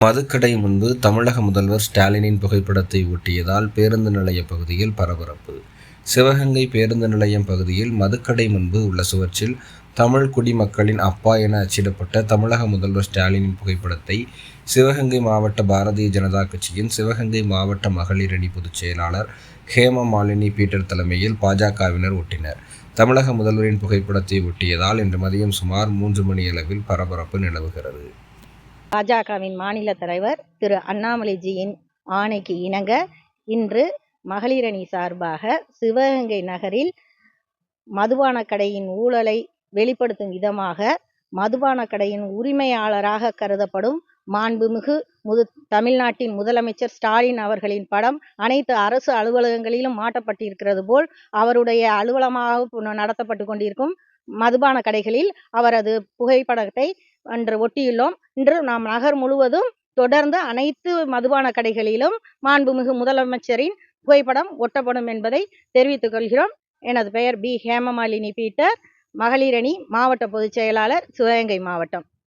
மதுக்கடை முன்பு தமிழக முதல்வர் ஸ்டாலினின் புகைப்படத்தை ஒட்டியதால் பேருந்து நிலைய பகுதியில் பரபரப்பு. சிவகங்கை பேருந்து நிலையம் பகுதியில் மதுக்கடை முன்பு உள்ள சுவற்றில் தமிழ் குடிமக்களின் அப்பா என அச்சிடப்பட்ட தமிழக முதல்வர் ஸ்டாலினின் புகைப்படத்தை சிவகங்கை மாவட்ட பாரதிய ஜனதா கட்சியின் சிவகங்கை மாவட்ட மகளிர் அணி பொதுச் செயலாளர் ஹேமமாலினி பீட்டர் தலைமையில் பாஜகவினர் ஒட்டினர். தமிழக முதல்வரின் புகைப்படத்தை ஒட்டியதால் இன்று மதியம் சுமார் 3 மணியளவில் பரபரப்பு நிலவுகிறது. பாஜகவின் மாநில தலைவர் திரு அண்ணாமலைஜியின் ஆணைக்கு இணங்க இன்று மகளிரணி சார்பாக சிவகங்கை நகரில் மதுபான கடையின் ஊழலை வெளிப்படுத்தும் விதமாக மதுபான கடையின் உரிமையாளராக கருதப்படும் மாண்புமிகு தமிழ்நாட்டின் முதலமைச்சர் ஸ்டாலின் அவர்களின் படம் அனைத்து அரசு அலுவலகங்களிலும் மாட்டப்பட்டிருக்கிறது போல் அவருடைய அலுவலகமாக நடத்தப்பட்டு கொண்டிருக்கும் மதுபான கடைகளில் அவரது புகைப்படத்தை அன்று ஒட்டியுள்ளோம். இன்று நாம் நகர் முழுவதும் தொடர்ந்து அனைத்து மதுபான கடைகளிலும் மாண்புமிகு முதலமைச்சரின் புகைப்படம் ஒட்டப்படும் என்பதை தெரிவித்துக் கொள்கிறோம். எனது பெயர் பி. ஹேமமாலினி பீட்டர், மகளிரணி மாவட்ட பொதுச் செயலாளர், சிவகங்கை மாவட்டம்.